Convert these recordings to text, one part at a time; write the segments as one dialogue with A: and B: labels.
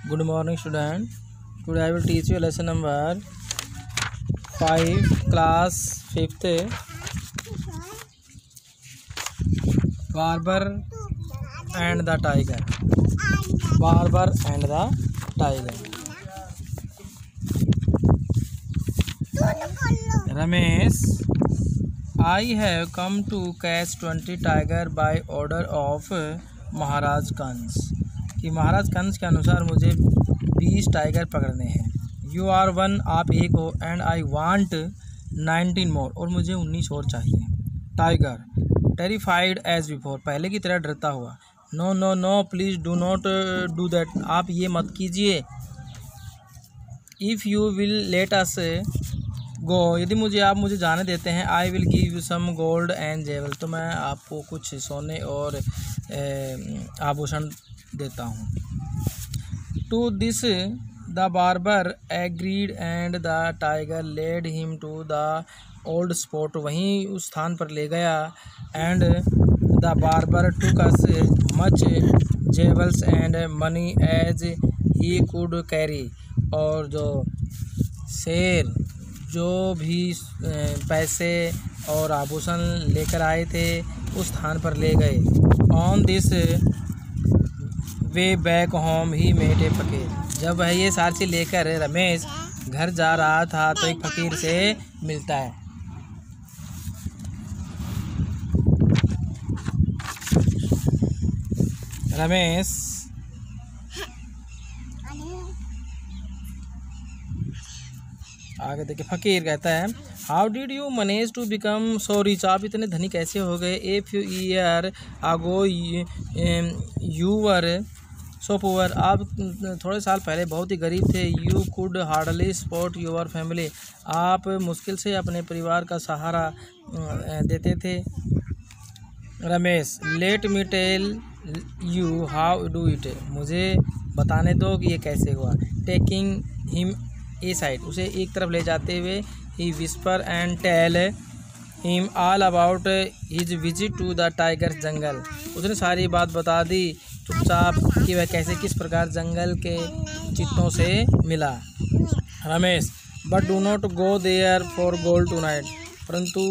A: Good morning, student. Today I will teach you lesson number 5, class 5th. Barber and the tiger. Barber and the tiger. Ramesh, I have come to catch 20 tiger by order of महाराज कंस. कि महाराज कंस के अनुसार मुझे 20 tiger पकड़ने हैं. You are one, आप एक हो. And I want 19 मोर, और मुझे 19 और चाहिए. टाइगर टेरिफाइड एज बिफोर, पहले की तरह डरता हुआ. No no no, please do not do that, आप ये मत कीजिए. If you will let us go, यदि आप मुझे जाने देते हैं. I will give you some gold and jewel, तो मैं आपको कुछ सोने और आभूषण देता हूँ. To this the barber agreed and the tiger led him to the old spot, वहीं उस स्थान पर ले गया. And the barber took as much jewels and money as he could carry, और जो शेर जो भी पैसे और आभूषण लेकर आए थे उस स्थान पर ले गए. On this way back home he met a fakir, जब वह ये सारी चीज़ लेकर रमेश घर जा रहा था तो एक फकीर से मिलता है. रमेश आगे देखिए, फकीर कहता है, how did you manage to become so rich, आप इतने धनी कैसे हो गए. A few year ago you were so poor, आप थोड़े साल पहले बहुत ही गरीब थे. You could hardly support your family, आप मुश्किल से अपने परिवार का सहारा देते थे. Ramesh let me tell you how do it, मुझे बताने दो कि ये कैसे हुआ. टेकिंग हिम ए साइड, उसे एक तरफ ले जाते हुए. He whisper and tell him all about his visit to the tiger jungle, उसने सारी बात बता दी चुपचाप कि वह कैसे किस प्रकार जंगल के चित्तों से मिला. Ramesh but do not go there for gold tonight, परंतु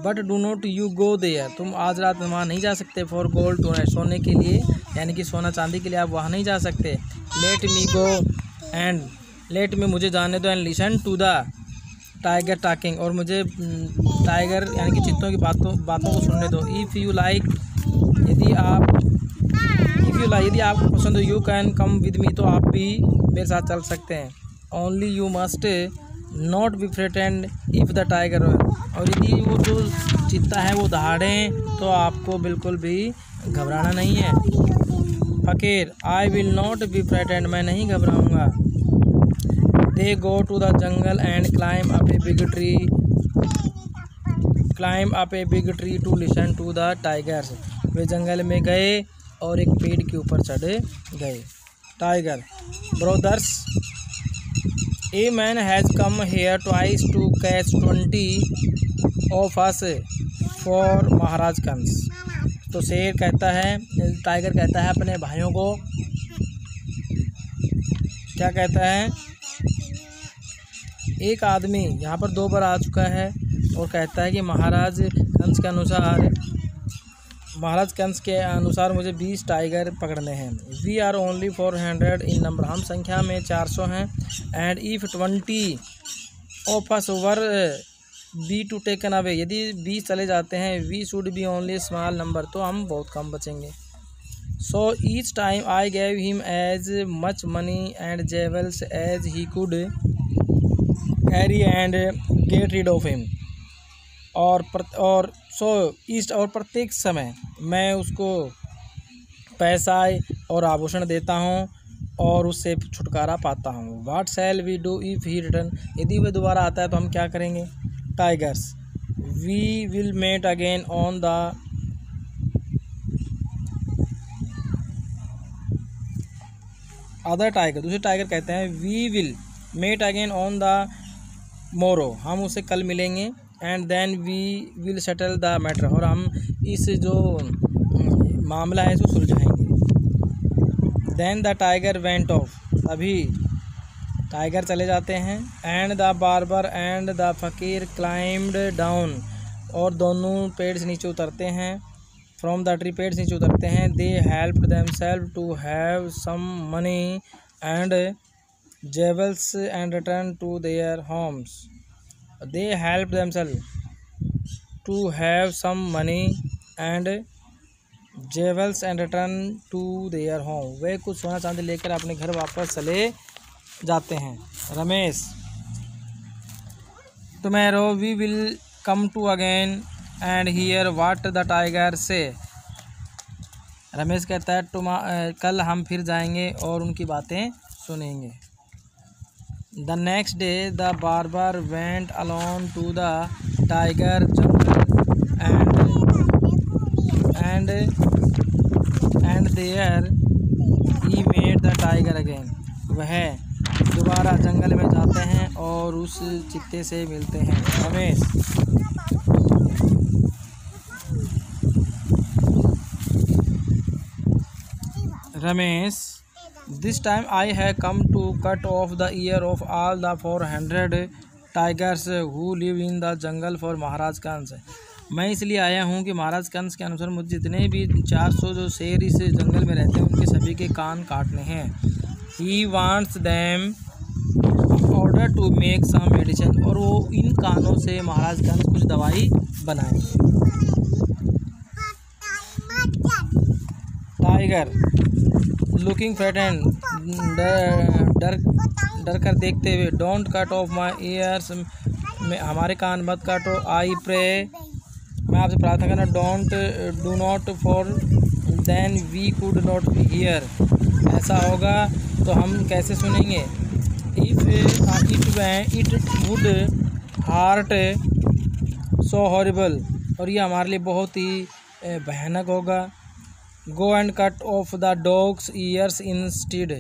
A: but do not you go there, तुम आज रात वहाँ नहीं जा सकते. फॉर गोल्ड टू नाइट, सोने के लिए, यानी कि सोना चांदी के लिए आप वहाँ नहीं जा सकते. Let me go and let me, मुझे जाने दो. And listen to the tiger talking, और मुझे टाइगर यानी कि चित्तों की बातों को सुनने दो. इफ़ यू लाइक, यदि आपको पसंद हो. You can come with me, तो आप भी मेरे साथ चल सकते हैं. Only you must not be frightened if the tiger, और यदि वो जो चित्ता है वो दहाड़ें तो आपको बिल्कुल भी घबराना नहीं है. फकीर आई विल नॉट बी फ्रेटेंड, मैं नहीं घबराऊँगा. They go to the jungle and climb up a big tree to listen to the tigers. वे जंगल में गए और एक पेड़ के ऊपर चढ़ गए. Tiger brothers, a man has come here twice to catch 20 of us for Maharaj Kans. तो शेर कहता है, टाइगर कहता है अपने भाइयों को, क्या कहता है, एक आदमी यहाँ पर 2 बार आ चुका है और कहता है कि महाराज कंस के अनुसार मुझे 20 टाइगर पकड़ने हैं. We are only 400 in number, हम संख्या में 400 हैं. And if 20 of us were be to taken away, यदि 20 चले जाते हैं. We should be only small number, तो हम बहुत कम बचेंगे. So each time I gave him as much money and jewels as he could carry and get rid of him, और प्रत्येक समय मैं उसको पैसा और आभूषण देता हूँ और उससे छुटकारा पाता हूँ. What shall we do if he return, यदि वह दोबारा आता है तो हम क्या करेंगे. Tigers we will met again on the other tiger, दूसरे टाइगर कहते हैं we will met again on the मोरो, हम उसे कल मिलेंगे. And then we will settle the matter, और हम इस जो मामला है इसको सुलझाएंगे. Then the tiger went of, तभी टाइगर चले जाते हैं। And the barber and the फ़कीर क्लाइम्ड डाउन, और दोनों पेड़ से नीचे उतरते हैं। फ्रॉम द ट्री, पेड़ से नीचे उतरते हैं। They helped themselves to have some money and jewels and return to their homes. They helped themselves to have some money and jewels and return to their home, वे कुछ सोना चांदी लेकर अपने घर वापस चले जाते हैं। Ramesh, tomorrow we will come to again and hear what the tiger say. Ramesh कहता है कल हम फिर जाएंगे और उनकी बातें सुनेंगे। The next day the barber went alone to the tiger jungle and there he met the tiger again. वह दोबारा जंगल में जाते हैं और उस चित्ते से मिलते हैं। Ramesh, this time I have come to cut off the ear of all the 400 tigers who live in the jungle for Maharaj Kans. मैं इसलिए आया हूँ कि महाराज कंस के अनुसार मुझे जितने भी 400 जो शेर इस जंगल में रहते हैं उनके सभी के कान काटने हैं। He wants them order to make some medicine, और वो इन कानों से महाराज कंस कुछ दवाई बनाएंगे। टाइगर लुकिंग फ्रेटेंड, डर कर देखते हुए, don't cut of my years, हमारे कान मत काटो। आई प्रे, मैं आपसे प्रार्थना करना, do not for then we could not hear, ऐसा होगा तो हम कैसे सुनेंगे। It would hurt so horrible, और ये हमारे लिए बहुत ही भयानक होगा। Go and cut off the dogs ears instead,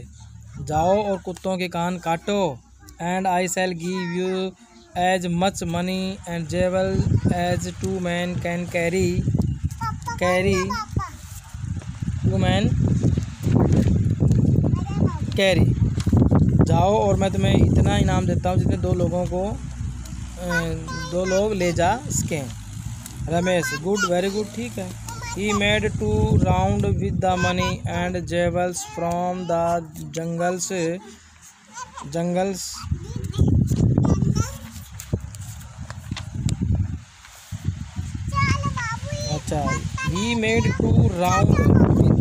A: जाओ और कुत्तों के कान काटो। And I shall give you as much money and jewel as 2 men can carry, जाओ और मैं तुम्हें इतना इनाम देता हूँ जितने 2 लोग ले जा सकें। रमेश, गुड, वेरी गुड, ठीक है। He made 2 round with the money and jewels from the jungles। अच्छा, he made 2 round with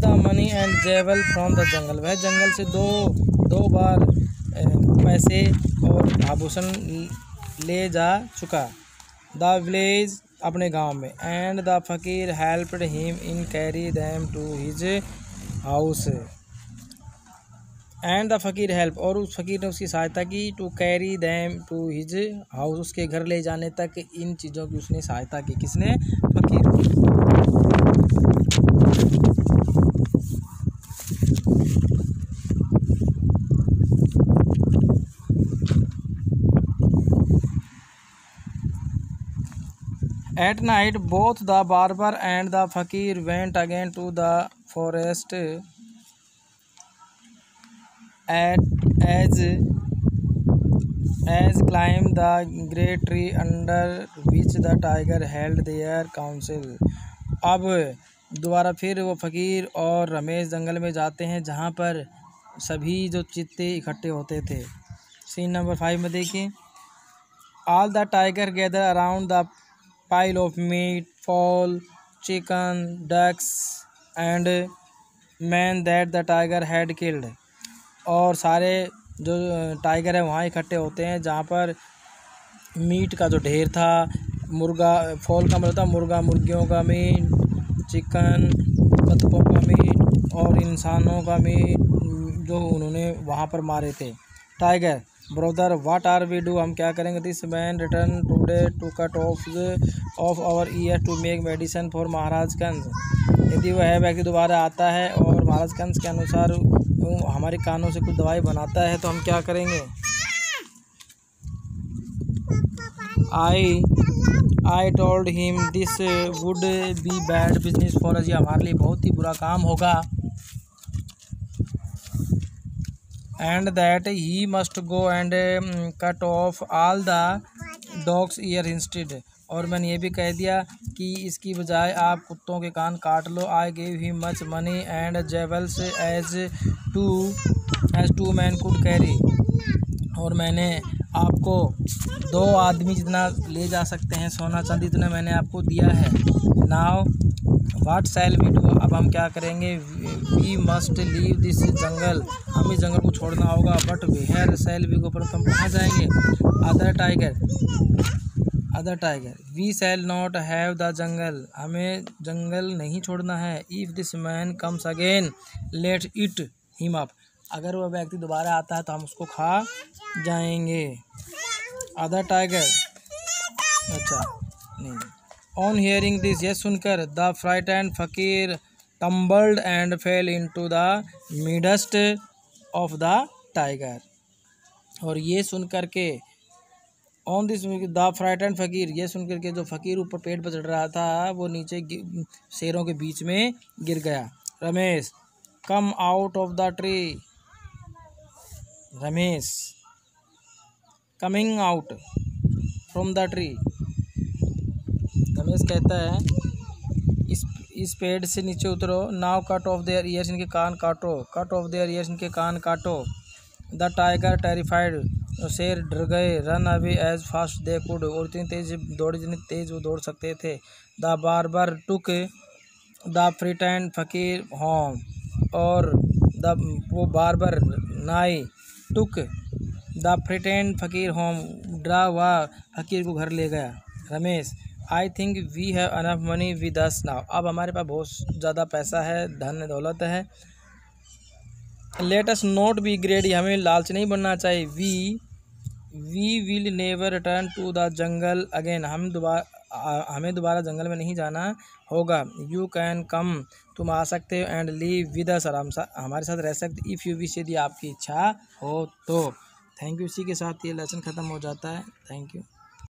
A: the money and jewel from the jungle। वह जंगल से दो बार पैसे और आभूषण ले जा चुका। द विलेज, अपने गांव में। And the fakir helped him in carry them to his house. And the fakir help, और उस फ़कीर ने उसकी सहायता की। To carry them to his house, उसके घर ले जाने तक इन चीज़ों की उसने सहायता की। किसने? फ़कीर। At night both the barber and the fakir went again to the forest as climbed the great tree under which the tiger held their council। अब दोबारा फिर वो फ़कीर और रमेश जंगल में जाते हैं जहाँ पर सभी जो चित्ते इकट्ठे होते थे। सीन नंबर 5 में देखिए। All the tiger gather around the pile of meat, fowl, chicken, ducks and men that the tiger had killed। और सारे जो टाइगर है वहाँ इकट्ठे होते हैं जहाँ पर मीट का जो ढेर था, मुर्गा, फॉल का मतलब था मुर्गा, मुर्गियों का मीट, चिकन, बतखों का मीट और इंसानों का मीट जो उन्होंने वहाँ पर मारे थे। Tiger, brother what are we do, हम क्या करेंगे। This man return today to cut off our ear to make medicine for Maharaj Kans. यदि वह व्यक्ति दोबारा आता है और महाराज कंस के अनुसार हमारे कानों से कुछ दवाई बनाता है तो हम क्या करेंगे। I I told him this would be bad business for us, ये हमारे लिए बहुत ही बुरा काम होगा। And that he must go and cut off all the dogs ear instead, और मैंने ये भी कह दिया कि इसकी बजाय आप कुत्तों के कान काट लो। I gave him much money and jewels as two man could carry, और मैंने आपको 2 आदमी जितना ले जा सकते हैं सोना चांदी इतना मैंने आपको दिया है। Now what shall we do, अब हम क्या करेंगे। We must leave this jungle, हम इस जंगल को छोड़ना होगा। But where shall we go, पर हम कहाँ जाएंगे। Other tiger we shall not have the jungle, हमें जंगल नहीं छोड़ना है। If this man comes again let it him up, अगर वह व्यक्ति दोबारा आता है तो हम उसको खा जाएंगे। अदर टाइगर, अच्छा नहीं। ऑन हियरिंग दिस, यह सुनकर द फ्राइटेंड फकीर tumbled and fail into the midst of the tiger, और ये सुन कर के ऑन दिस द फ्राइटेंड फकीर, ये सुन कर के जो फकीर ऊपर पेड़ पर चढ़ रहा था वो नीचे शेरों के बीच में गिर गया। Ramesh come out of the tree, Ramesh coming out from the tree, Ramesh कहता है इस पेड़ से नीचे उतरो। Now cut of their years, इनके कान काटो। कट ऑफ देयर ईयर्स, इनके कान काटो। द टाइगर टेरिफाइड, शेर डर गए। Run away as fast they could, और इतनी तेज दौड़े जितनी तेज वो दौड़ सकते थे। द बार्बर टुक द फ्रिटेंड फकीर होम, और वो बार्बर नाई टुक द फ्रिटेंड फकीर होम, डरा हुआ फकीर को घर ले गया। Ramesh I think we have enough money with us now, अब हमारे पास बहुत ज़्यादा पैसा है, धन दौलत है। Let us not be greedy, हमें लालच नहीं बनना चाहिए। We will never return to the jungle again, हमें दोबारा जंगल में नहीं जाना होगा। यू कैन कम, तुम आ सकते हो। एंड लीव विद अस, हमारे साथ रह सकते। इफ़ यू विश, यदि आपकी इच्छा हो तो। Thank you. इसी के साथ ये लेसन ख़त्म हो जाता है। Thank you.